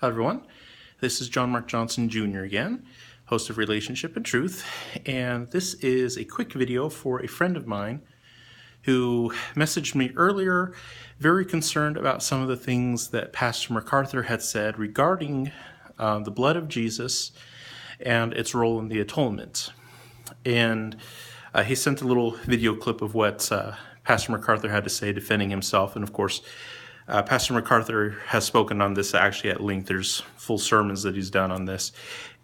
Hi everyone, this is John Mark Johnson Jr. again, host of Relationship and Truth, and this is a quick video for a friend of mine who messaged me earlier, very concerned about some of the things that Pastor MacArthur had said regarding the blood of Jesus and its role in the atonement. And he sent a little video clip of what Pastor MacArthur had to say defending himself, and of course Pastor MacArthur has spoken on this actually at length. There's full sermons that he's done on this.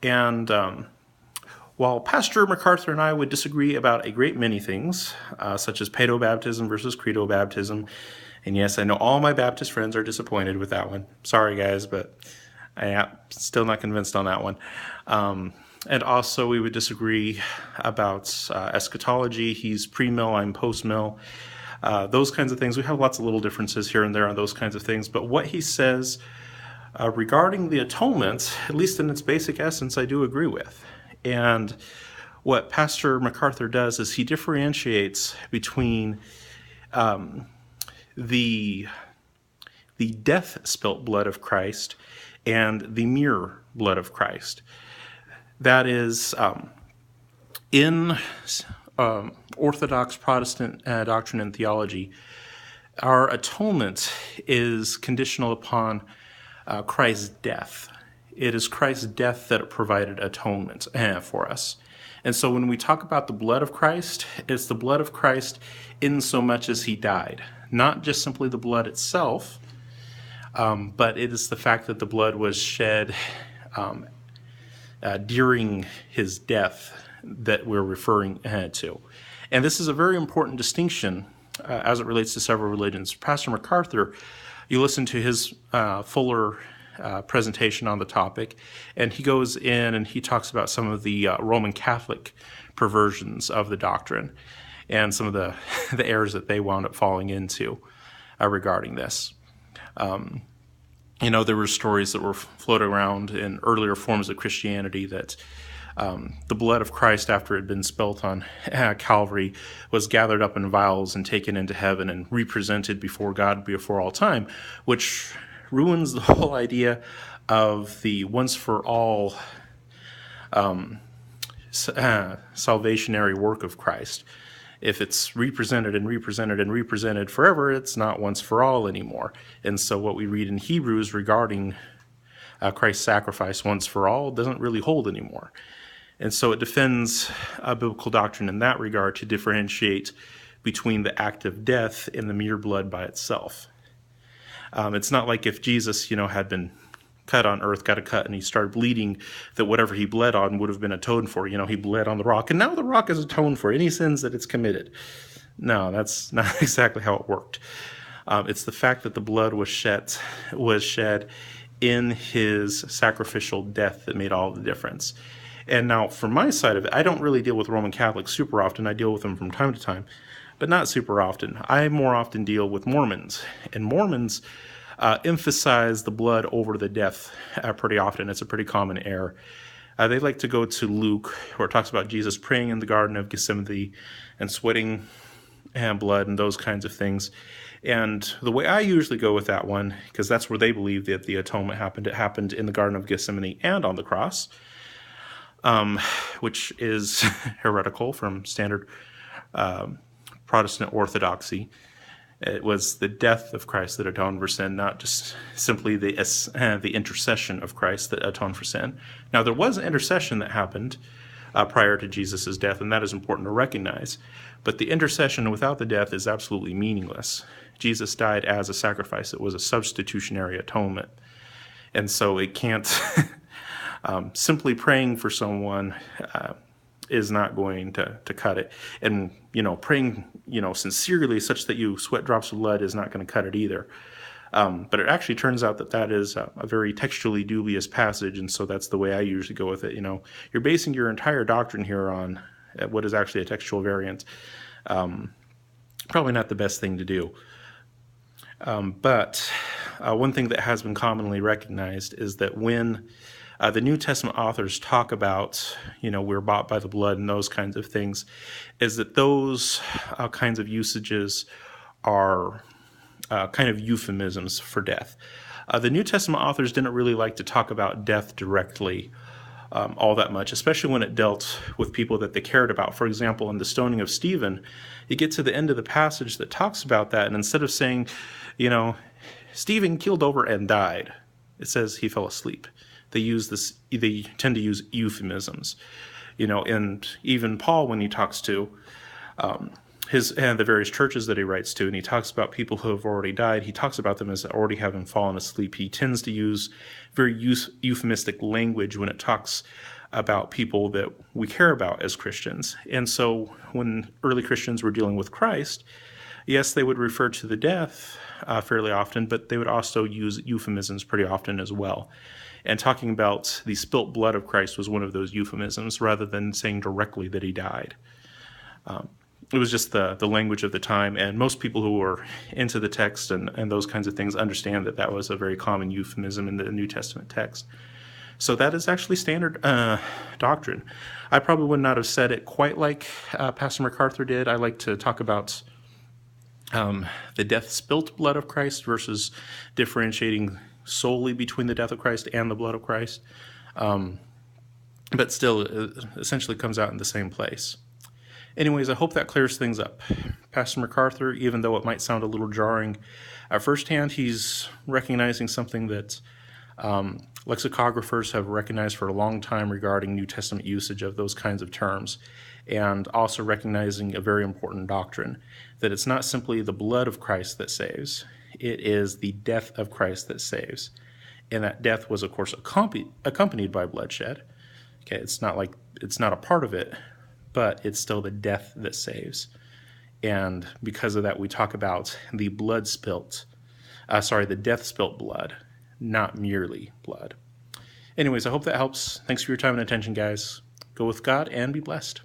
And while Pastor MacArthur and I would disagree about a great many things, such as paedo-baptism versus credo-baptism, and yes, I know all my Baptist friends are disappointed with that one. Sorry, guys, but I'm still not convinced on that one. And also we would disagree about eschatology. He's pre-mill, I'm post-mill. Those kinds of things. We have lots of little differences here and there on those kinds of things. But what he says regarding the atonement, at least in its basic essence, I do agree with. And what Pastor MacArthur does is he differentiates between the death spilt blood of Christ and the mere blood of Christ. That is, in Orthodox Protestant doctrine and theology, our atonement is conditional upon Christ's death. It is Christ's death that provided atonement for us. And so when we talk about the blood of Christ, it's the blood of Christ in so much as he died. Not just simply the blood itself, but it is the fact that the blood was shed during his death that we're referring to. And this is a very important distinction as it relates to several religions. Pastor MacArthur, you listen to his fuller presentation on the topic, and he goes in and he talks about some of the Roman Catholic perversions of the doctrine and some of the errors that they wound up falling into regarding this. There were stories that were floating around in earlier forms of Christianity that the blood of Christ, after it had been spilt on Calvary, was gathered up in vials and taken into heaven and represented before God before all time, which ruins the whole idea of the once-for-all salvationary work of Christ. If it's represented and represented and represented forever, it's not once for all anymore. And so what we read in Hebrews regarding Christ's sacrifice once for all doesn't really hold anymore. And so it defends biblical doctrine in that regard to differentiate between the act of death and the mere blood by itself. It's not like if Jesus, had been cut on earth, got a cut, and he started bleeding, that whatever he bled on would have been atoned for. He bled on the rock, and now the rock is atoned for any sins that it's committed. No, that's not exactly how it worked. It's the fact that the blood was shed in his sacrificial death that made all the difference. And now, from my side of it, I don't really deal with Roman Catholics super often. I deal with them from time to time, but not super often. I more often deal with Mormons, and Mormons emphasize the blood over the death pretty often. It's a pretty common error. They like to go to Luke, where it talks about Jesus praying in the Garden of Gethsemane and sweating blood and those kinds of things. And the way I usually go with that one, because that's where they believe that the atonement happened, it happened in the Garden of Gethsemane and on the cross, which is heretical from standard Protestant orthodoxy. It was the death of Christ that atoned for sin, not just simply the intercession of Christ that atoned for sin. Now, there was an intercession that happened prior to Jesus' death, and that is important to recognize. But the intercession without the death is absolutely meaningless. Jesus died as a sacrifice. It was a substitutionary atonement. And so it can't simply praying for someone is not going to cut it. And, praying, sincerely such that you sweat drops of blood is not going to cut it either. But it actually turns out that is a very textually dubious passage, and so that's the way I usually go with it. You're basing your entire doctrine here on what is actually a textual variant. Probably not the best thing to do. But one thing that has been commonly recognized is that when the New Testament authors talk about, we're bought by the blood and those kinds of things, is that those kinds of usages are kind of euphemisms for death. The New Testament authors didn't really like to talk about death directly all that much, especially when it dealt with people that they cared about. For example, in the stoning of Stephen, you get to the end of the passage that talks about that, and instead of saying, Stephen keeled over and died, it says he fell asleep. They tend to use euphemisms, and even Paul, when he talks to the various churches that he writes to, and he talks about people who have already died, he talks about them as already having fallen asleep. He tends to use very euphemistic language when it talks about people that we care about as Christians. And so when early Christians were dealing with Christ, yes, they would refer to the death fairly often, but they would also use euphemisms pretty often as well. And talking about the spilt blood of Christ was one of those euphemisms, rather than saying directly that he died. It was just the language of the time, and most people who were into the text and those kinds of things understand that was a very common euphemism in the New Testament text. So that is actually standard doctrine. I probably would not have said it quite like Pastor MacArthur did. I like to talk about the death spilt blood of Christ versus differentiating solely between the death of Christ and the blood of Christ. But still, it essentially comes out in the same place. Anyways, I hope that clears things up. Pastor MacArthur, even though it might sound a little jarring at first hand, he's recognizing something that lexicographers have recognized for a long time regarding New Testament usage of those kinds of terms, and also recognizing a very important doctrine, that it's not simply the blood of Christ that saves, it is the death of Christ that saves. And that death was, of course, accompanied by bloodshed. Okay, it's not a part of it, but it's still the death that saves. And because of that, we talk about the death spilt blood, not merely blood. Anyways, I hope that helps. Thanks for your time and attention, guys. Go with God and be blessed.